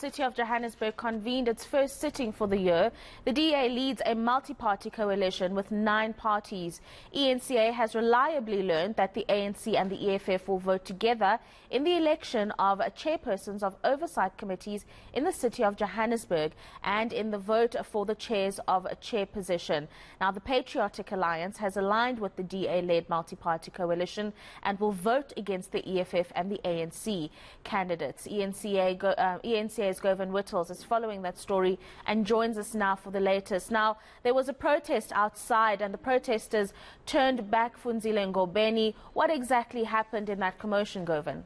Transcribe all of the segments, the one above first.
City of Johannesburg convened its first sitting for the year. The DA leads a multi-party coalition with 9 parties. eNCA has reliably learned that the ANC and the EFF will vote together in the election of chairpersons of oversight committees in the City of Johannesburg and in the vote for the chairs of a chair position. Now, the Patriotic Alliance has aligned with the DA-led multi-party coalition and will vote against the EFF and the ANC candidates. eNCA's Govan Whittles is following that story and joins us now for the latest. Now, there was a protest outside and the protesters turned back Funzile Ngobeni. What exactly happened in that commotion, Govan?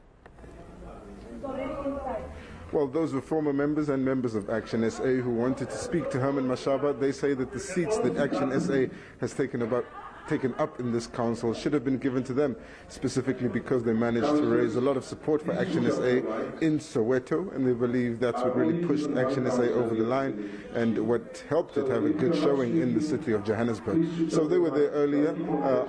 Well, those were former members and members of Action SA who wanted to speak to Herman Mashaba. They say that the seats that Action SA has taken up in this council should have been given to them, specifically because they managed to raise a lot of support for Action SA in Soweto, and they believe that's what really pushed Action SA over the line and what helped it have a good showing in the City of Johannesburg. So they were there earlier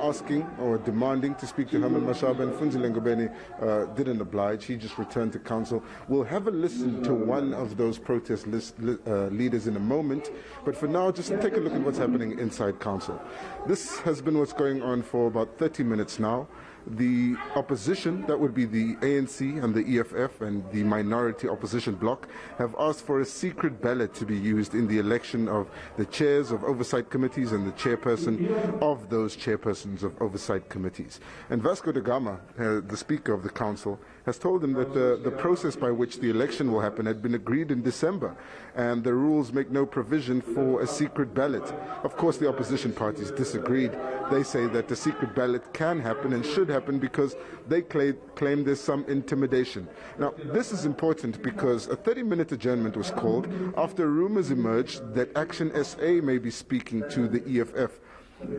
asking or demanding to speak to Herman Mashaba, and Funzile Ngobeni didn't oblige. He just returned to council. We'll have a listen to one of those protest leaders in a moment, but for now, just take a look at what's happening inside council. This has been what's going on for about 30 minutes now. The opposition, that would be the ANC and the EFF and the minority opposition bloc, have asked for a secret ballot to be used in the election of the chairs of oversight committees and the chairperson of those chairpersons of oversight committees. And Vasco da Gama, the Speaker of the Council, has told them that the process by which the election will happen had been agreed in December, and the rules make no provision for a secret ballot. Of course, the opposition parties disagreed. They say that the secret ballot can happen and should happen because they claim there's some intimidation. Now, this is important because a 30-minute adjournment was called after rumors emerged that Action SA may be speaking to the EFF.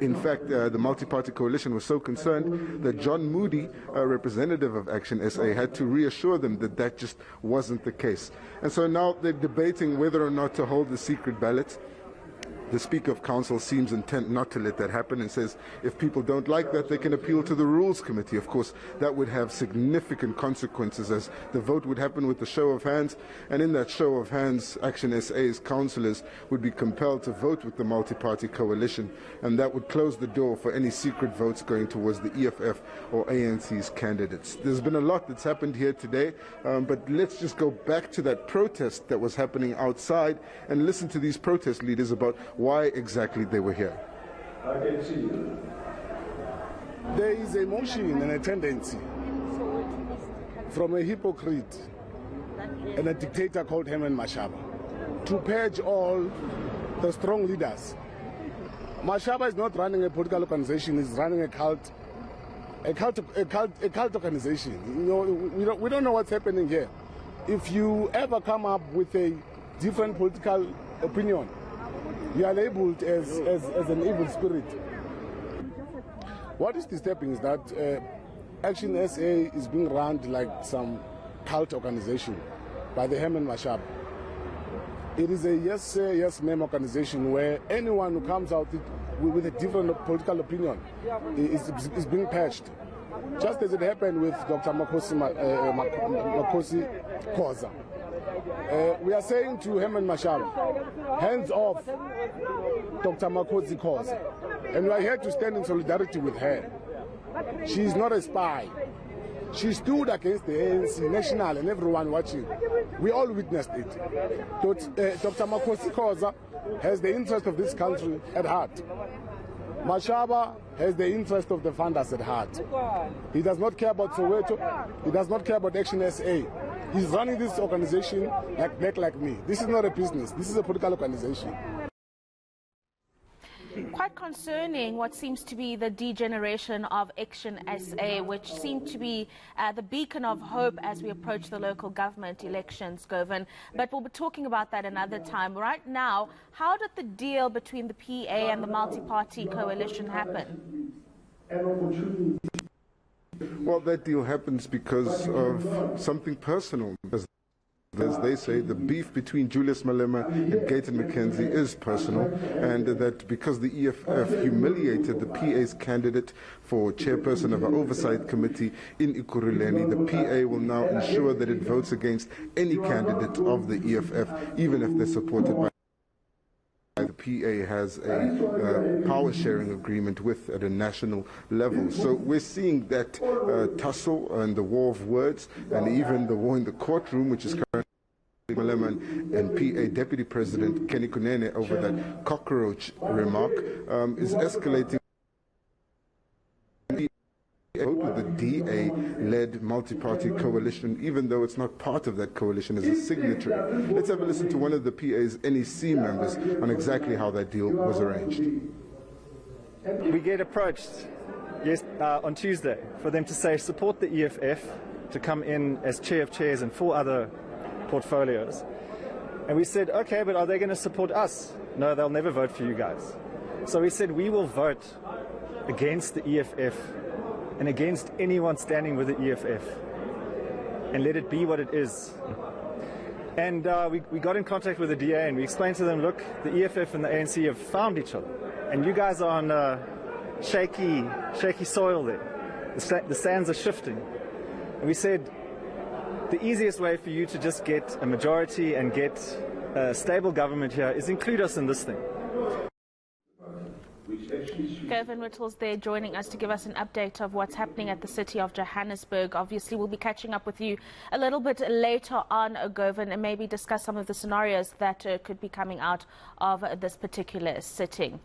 In fact, the multi-party coalition was so concerned that John Moody, a representative of Action SA, had to reassure them that that just wasn't the case. And so now they're debating whether or not to hold the secret ballot. The Speaker of Council seems intent not to let that happen and says if people don't like that, they can appeal to the Rules Committee. Of course, that would have significant consequences as the vote would happen with the show of hands, and in that show of hands, Action SA's councillors would be compelled to vote with the multi-party coalition, and that would close the door for any secret votes going towards the EFF or ANC's candidates. There's been a lot that's happened here today, but let's just go back to that protest that was happening outside and listen to these protest leaders about why exactly they were here. There is a motion and a tendency from a hypocrite and a dictator called Herman Mashaba to purge all the strong leaders. Mashaba is not running a political organization; he's running a cult organization. You know, we don't know what's happening here. If you ever come up with a different political opinion, you are labeled as an evil spirit. What is disturbing is that Action SA is being run like some cult organization by the Herman Mashaba. It is a yes sir, yes ma'am organization where anyone who comes out with a different political opinion is being patched. Just as it happened with Dr. Makosi Khoza. We are saying to Herman Mashaba, hands off Dr. Makosi Khoza. And we are here to stand in solidarity with her. She is not a spy. She stood against the ANC, national, and everyone watching. We all witnessed it. Dr. Makosi Khoza has the interest of this country at heart. Mashaba has the interest of the funders at heart. He does not care about Soweto. He does not care about Action SA. He's running this organization like me. This is not a business. This is a political organization. Quite concerning what seems to be the degeneration of Action SA, which seemed to be the beacon of hope as we approach the local government elections, Govan. But we'll be talking about that another time. Right now, how did the deal between the PA and the multi-party coalition happen? Well, that deal happens because of something personal. As they say, the beef between Julius Malema and Gayton McKenzie is personal, and that because the EFF humiliated the PA's candidate for chairperson of our oversight committee in Ekurhuleni, the PA will now ensure that it votes against any candidate of the EFF, even if they're supported by the PA has a power sharing agreement with at a national level. So we're seeing that tussle and the war of words, and even the war in the courtroom, which is currently Malema and PA Deputy President Kenny Kunene over that cockroach remark, is escalating. With the DA-led multi-party coalition, even though it's not part of that coalition as a signatory. Let's have a listen to one of the PA's NEC members on exactly how that deal was arranged. We get approached on Tuesday for them to say support the EFF to come in as chair of chairs and 4 other portfolios. And we said, okay, but are they going to support us? No, they'll never vote for you guys. So we said we will vote against the EFF and against anyone standing with the EFF, and let it be what it is. And we got in contact with the DA and we explained to them, look, the EFF and the ANC have found each other, and you guys are on shaky soil there. The sands are shifting. And we said, the easiest way for you to just get a majority and get a stable government here is include us in this thing. Govan Whittles there joining us to give us an update of what's happening at the City of Johannesburg. Obviously, we'll be catching up with you a little bit later on, Govan, and maybe discuss some of the scenarios that could be coming out of this particular sitting.